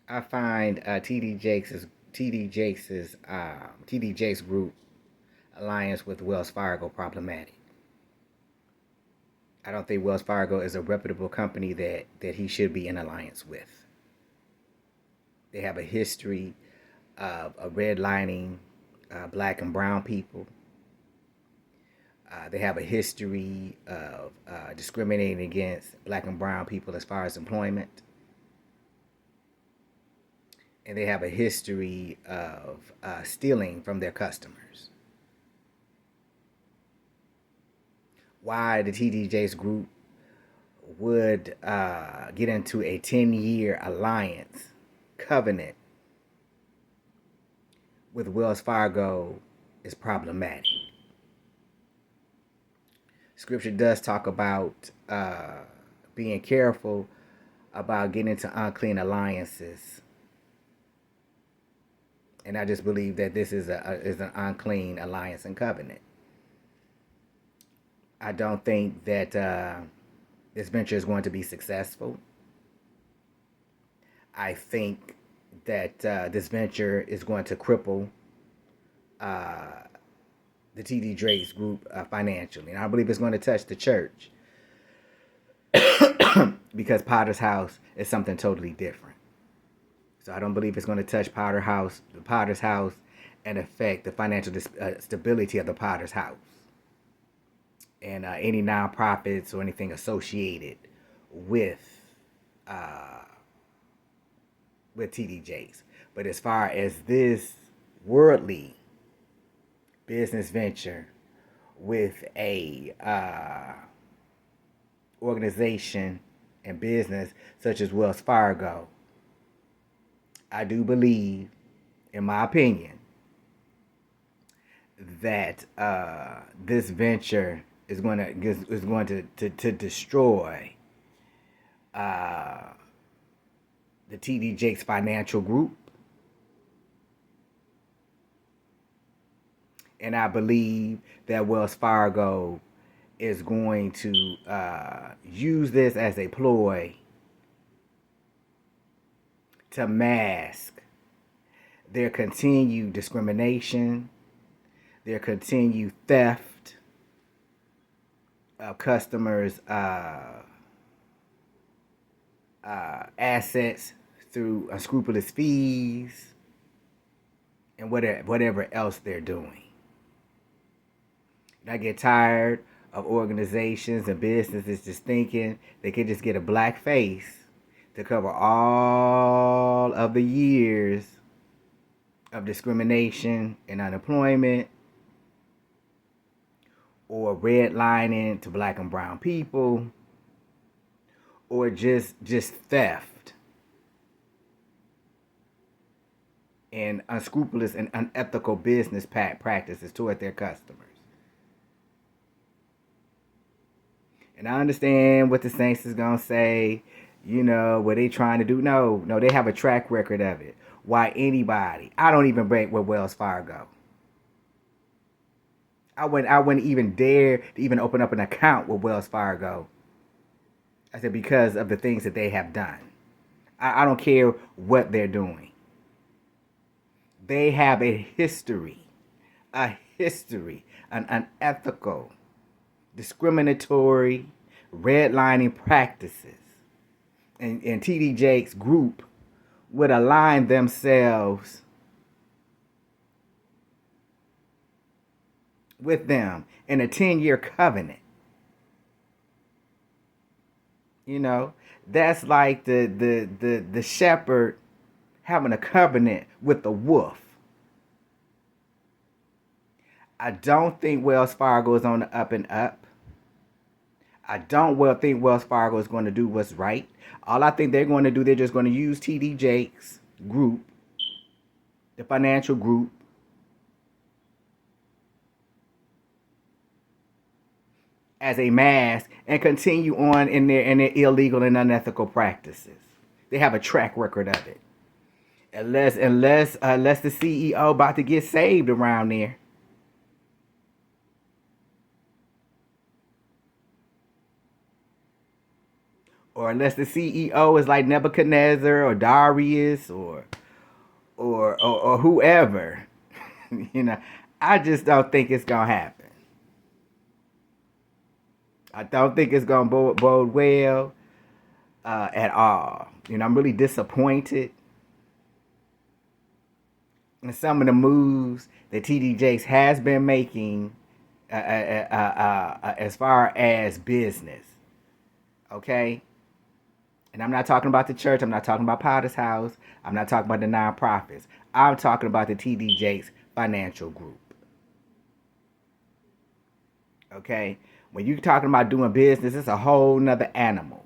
I find TD Jakes Group alliance with Wells Fargo problematic. I don't think Wells Fargo is a reputable company that he should be in alliance with. They have a history of redlining black and brown people. They have a history of discriminating against black and brown people as far as employment. And they have a history of stealing from their customers. Why the TDJ's group would get into a 10-year alliance covenant with Wells Fargo is problematic. Scripture does talk about being careful about getting into unclean alliances, and I just believe that this is an unclean alliance and covenant. I don't think that this venture is going to be successful. I think that this venture is going to cripple the TD Jakes Group financially, and I believe it's going to touch the church because Potter's House is something totally different. So I don't believe it's going to touch Potter's House, and affect the financial stability of the Potter's House and any nonprofits or anything associated with TD Jakes. But as far as this worldly business venture with a organization and business such as Wells Fargo, I do believe, in my opinion, that this venture is going to destroy the TD Jakes financial group, and I believe that Wells Fargo is going to use this as a ploy to mask their continued discrimination, their continued theft of customers' assets through unscrupulous fees and whatever else they're doing. And I get tired of organizations and businesses just thinking they can just get a black face to cover all of the years of discrimination and unemployment, or redlining to black and brown people, or just theft and unscrupulous and unethical business practices toward their customers. And I understand what the Saints is going to say, what they trying to do. No, they have a track record of it. Why anybody? I don't even break with Wells Fargo. I wouldn't even dare to even open up an account with Wells Fargo. I said, because of the things that they have done. I don't care what they're doing. They have a history, an unethical, discriminatory, redlining practices. And TD Jakes Group would align themselves with them in a 10-year covenant. That's like the shepherd having a covenant with the wolf. I don't think Wells Fargo is on the up and up. I don't think Wells Fargo is going to do what's right. All I think they're going to do, they're just going to use TD Jakes Group, the financial group, as a mask and continue on in their illegal and unethical practices. They have a track record of it. Unless the CEO about to get saved around there. or unless the CEO is like Nebuchadnezzar or Darius or whoever, you know, I just don't think it's gonna happen. I don't think it's gonna bode well at all. You know, I'm really disappointed in some of the moves that TD Jakes has been making as far as business. Okay? And I'm not talking about the church. I'm not talking about Potter's House. I'm not talking about the nonprofits. I'm talking about the TD Jakes Financial Group. Okay? When you're talking about doing business, it's a whole nother animal.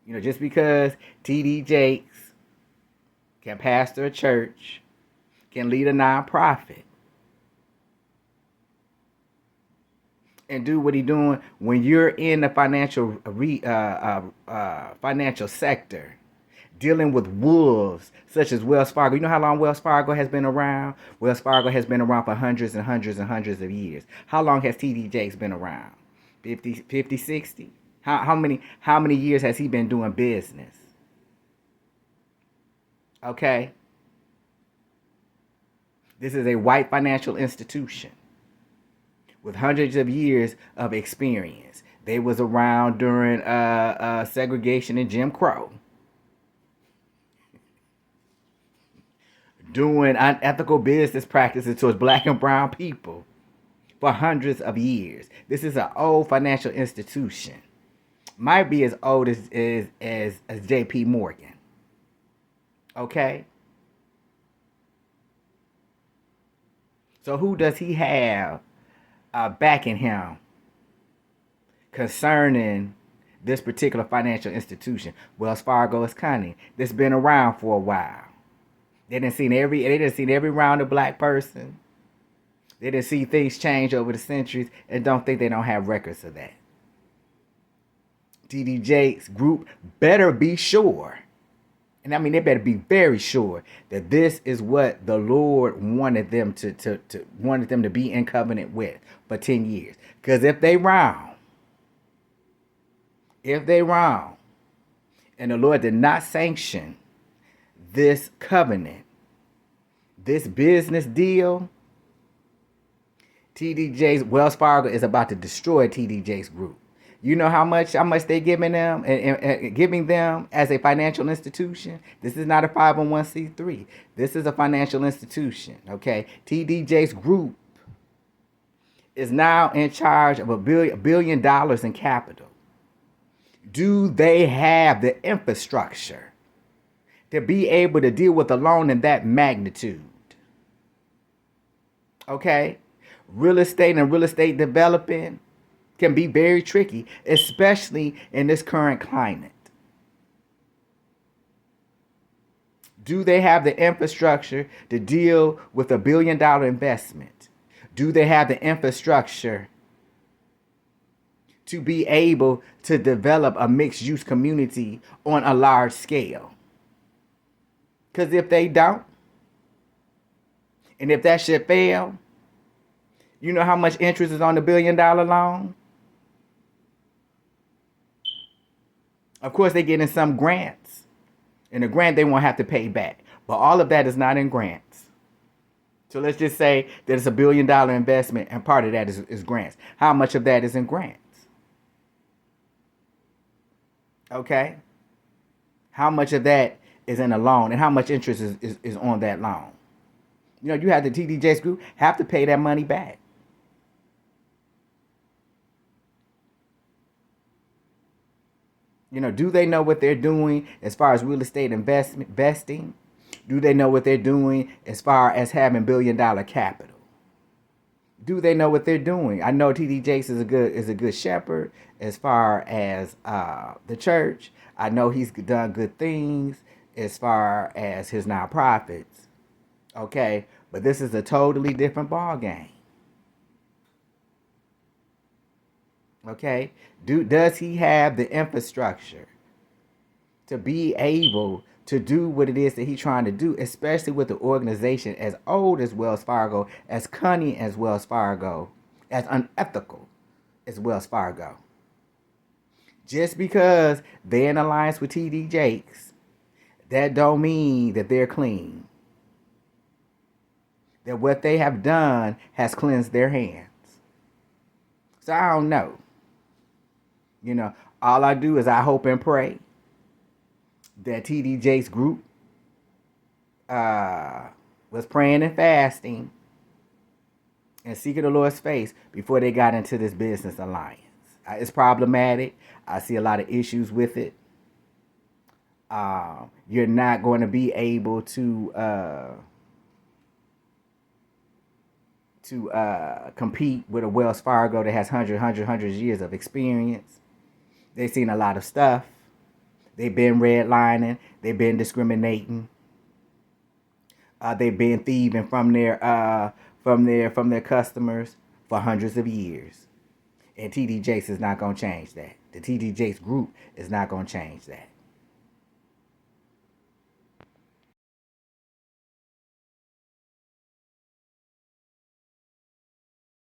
You know, just because TD Jakes can pastor a church, can lead a nonprofit, and do what he's doing when you're in the financial sector, dealing with wolves such as Wells Fargo. You know how long Wells Fargo has been around? Wells Fargo has been around for hundreds and hundreds and hundreds of years. How long has TD Jakes been around? 50, 60? How many years has he been doing business? Okay? This is a white financial institution with hundreds of years of experience. They was around during segregation and Jim Crow, doing unethical business practices towards black and brown people for hundreds of years. This is an old financial institution. Might be as old as J.P. Morgan. Okay? So who does he have backing him concerning this particular financial institution? Wells Fargo is cunning. That's been around for a while. They didn't see every round of black person. They didn't see things change over the centuries and don't think they don't have records of that. TD Jakes group better be sure. And I mean, they better be very sure that this is what the Lord wanted them to be in covenant with for 10 years. Because if they wrong, and the Lord did not sanction this covenant, this business deal, TD Jakes, Wells Fargo is about to destroy TD Jakes group. You know how much they giving them and giving them as a financial institution? This is not a 501c3. This is a financial institution. Okay, TD Jakes Group is now in charge of $1 billion in capital. Do they have the infrastructure to be able to deal with a loan in that magnitude? Okay, real estate and real estate developing can be very tricky, especially in this current climate. Do they have the infrastructure to deal with $1 billion investment? Do they have the infrastructure to be able to develop a mixed use community on a large scale? Because if they don't, and if that should fail, you know how much interest is on the $1 billion loan? Of course, they get in some grants. And the grant they won't have to pay back. But all of that is not in grants. So let's just say that it's $1 billion investment and part of that is grants. How much of that is in grants? Okay? How much of that is in a loan and how much interest is on that loan? You know, you have the TD Jakes Group have to pay that money back. You know, do they know what they're doing as far as real estate investing? Do they know what they're doing as far as having $1 billion capital? Do they know what they're doing? I know TD Jakes is a good shepherd as far as the church. I know he's done good things as far as his nonprofits. Okay, but this is a totally different ball game. Okay, does he have the infrastructure to be able to do what it is that he's trying to do, especially with the organization as old as Wells Fargo, as cunning as Wells Fargo, as unethical as Wells Fargo? Just because they're in alliance with TD Jakes, that don't mean that they're clean. That what they have done has cleansed their hands. So I don't know. You know, all I do is I hope and pray that TD Jakes group was praying and fasting and seeking the Lord's face before they got into this business alliance. It's problematic. I see a lot of issues with it. You're not going to be able to compete with a Wells Fargo that has hundreds of years of experience. They've seen a lot of stuff. They've been redlining. They've been discriminating. They've been thieving from their customers for hundreds of years. And TD Jakes is not going to change that. The TD Jakes group is not going to change that.